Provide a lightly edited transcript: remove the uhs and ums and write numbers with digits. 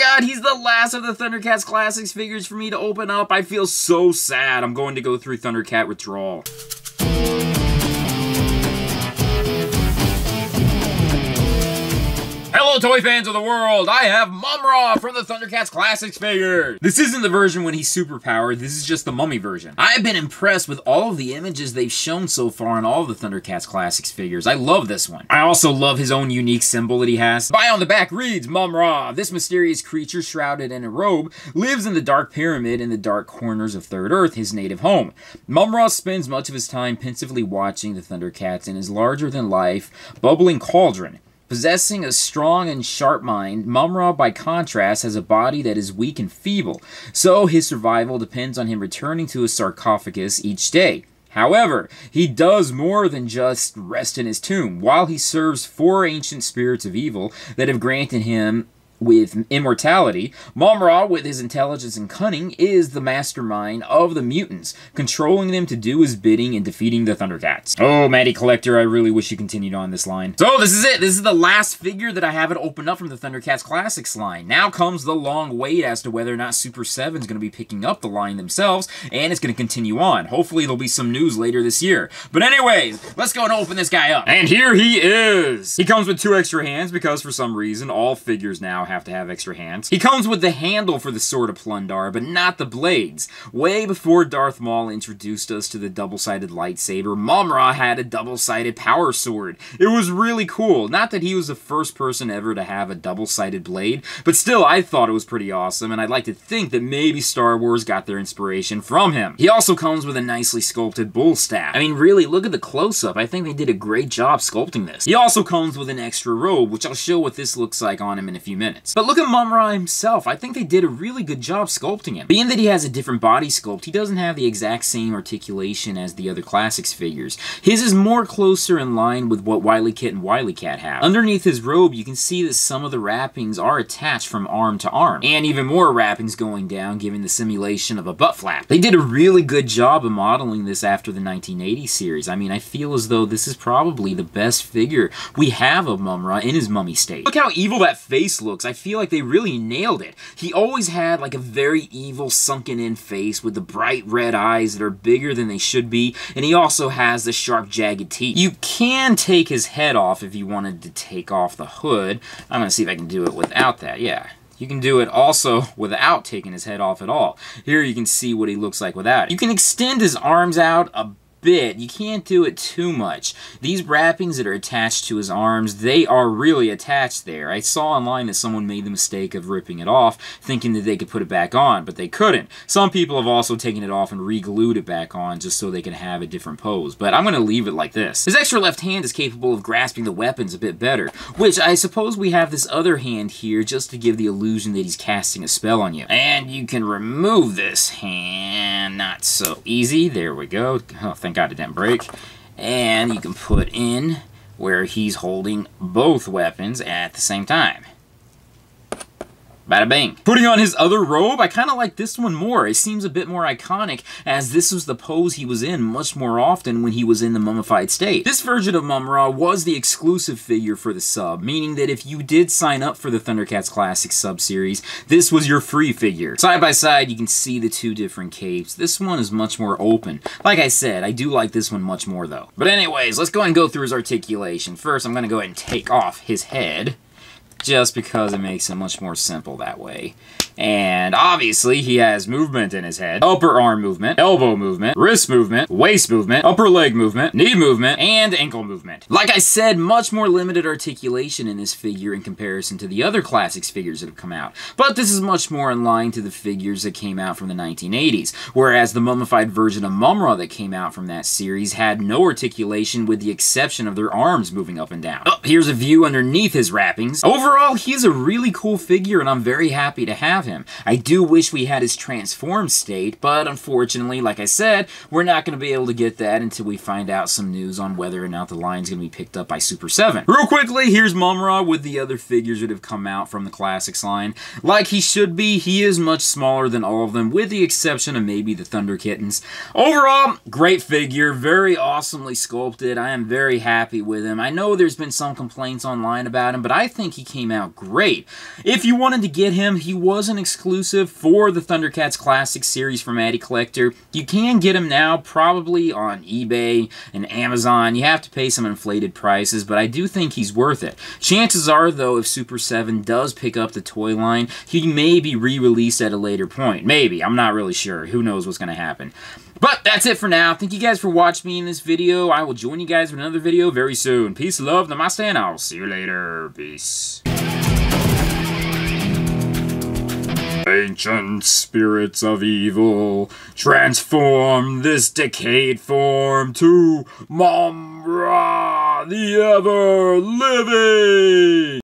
god, he's the last of the Thundercats Classics figures for me to open up. I feel so sad. I'm going to go through Thundercat withdrawal. Hello, toy fans of the world! I have Mumm-Ra from the Thundercats Classics figure! This isn't the version when he's superpowered, this is just the mummy version. I've been impressed with all of the images they've shown so far on all of the Thundercats Classics figures. I love this one. I also love his own unique symbol that he has. Bio on the back reads, Mumm-Ra. This mysterious creature shrouded in a robe lives in the Dark Pyramid in the dark corners of Third Earth, his native home. Mumm-Ra spends much of his time pensively watching the Thundercats in his larger-than-life, bubbling cauldron. Possessing a strong and sharp mind, Mumm-Ra, by contrast, has a body that is weak and feeble, so his survival depends on him returning to his sarcophagus each day. However, he does more than just rest in his tomb. While he serves 4 ancient spirits of evil that have granted him with immortality, Mumm-Ra, with his intelligence and cunning, is the mastermind of the mutants, controlling them to do his bidding and defeating the Thundercats. Oh, MattyCollector, I really wish you continued on this line. So, this is it. This is the last figure that I haven't opened up from the Thundercats Classics line. Now comes the long wait as to whether or not Super 7 is going to be picking up the line themselves, and it's going to continue on. Hopefully, there'll be some news later this year. But anyways, let's go and open this guy up. And here he is! He comes with 2 extra hands because, for some reason, all figures now have to have extra hands. He comes with the handle for the Sword of Plundar, but not the blades. Way before Darth Maul introduced us to the double-sided lightsaber, Mumm-Ra had a double-sided power sword. It was really cool. Not that he was the first person ever to have a double-sided blade, but still, I thought it was pretty awesome, and I'd like to think that maybe Star Wars got their inspiration from him. He also comes with a nicely sculpted bull staff. I mean, really, look at the close-up. I think they did a great job sculpting this. He also comes with an extra robe, which I'll show what this looks like on him in a few minutes. But look at Mumm-Ra himself. I think they did a really good job sculpting him. Being that he has a different body sculpt, he doesn't have the exact same articulation as the other Classics figures. His is more closer in line with what Wily Kit and Wily Cat have. Underneath his robe, you can see that some of the wrappings are attached from arm to arm, and even more wrappings going down, giving the simulation of a butt flap. They did a really good job of modeling this after the 1980 series. I mean, I feel as though this is probably the best figure we have of Mumm-Ra in his mummy state. Look how evil that face looks. I feel like they really nailed it. He always had like a very evil sunken in face with the bright red eyes that are bigger than they should be, and he also has the sharp jagged teeth. You can take his head off if you wanted to take off the hood. I'm gonna see if I can do it without that. Yeah. You can do it also without taking his head off at all. Here you can see what he looks like without it. You can extend his arms out a bit. You can't do it too much. These wrappings that are attached to his arms, they are really attached there. I saw online that someone made the mistake of ripping it off, thinking that they could put it back on, but they couldn't. Some people have also taken it off and re-glued it back on just so they can have a different pose, but I'm going to leave it like this. His extra left hand is capable of grasping the weapons a bit better, which I suppose we have this other hand here just to give the illusion that he's casting a spell on you. And you can remove this hand, not so easy. There we go. Oh, thank God it didn't break. And you can put in where he's holding both weapons at the same time. Bada bing. Putting on his other robe, I kind of like this one more. It seems a bit more iconic, as this was the pose he was in much more often when he was in the mummified state. This version of Mumm-Ra was the exclusive figure for the sub, meaning that if you did sign up for the Thundercats Classics sub-series, this was your free figure. Side by side, you can see the 2 different capes. This one is much more open. Like I said, I do like this one much more, though. But anyways, let's go ahead and go through his articulation. First, I'm going to go ahead and take off his head, just because it makes it much more simple that way. And obviously, he has movement in his head. Upper arm movement, elbow movement, wrist movement, waist movement, upper leg movement, knee movement, and ankle movement. Like I said, much more limited articulation in this figure in comparison to the other Classics figures that have come out. But this is much more in line to the figures that came out from the 1980s, whereas the mummified version of Mumm-Ra that came out from that series had no articulation with the exception of their arms moving up and down. Oh, here's a view underneath his wrappings. Overall, he's a really cool figure, and I'm very happy to have him. I do wish we had his transformed state, but unfortunately, like I said, we're not going to be able to get that until we find out some news on whether or not the line's going to be picked up by Super 7. Real quickly, here's Mumm-Ra with the other figures that have come out from the Classics line. Like he should be, he is much smaller than all of them, with the exception of maybe the Thunderkittens. Overall, great figure, very awesomely sculpted. I am very happy with him. I know there's been some complaints online about him, but I think he came out great. If you wanted to get him, he was an exclusive for the Thundercats Classics series from MattyCollector. You can get him now, probably on eBay and Amazon. You have to pay some inflated prices, but I do think he's worth it. Chances are, though, if Super 7 does pick up the toy line, he may be re-released at a later point. Maybe. I'm not really sure. Who knows what's going to happen. But that's it for now. Thank you guys for watching me in this video. I will join you guys with another video very soon. Peace, love, namaste, and I'll see you later. Peace. Ancient spirits of evil, transform this decayed form to Mumm-Ra, the ever-living!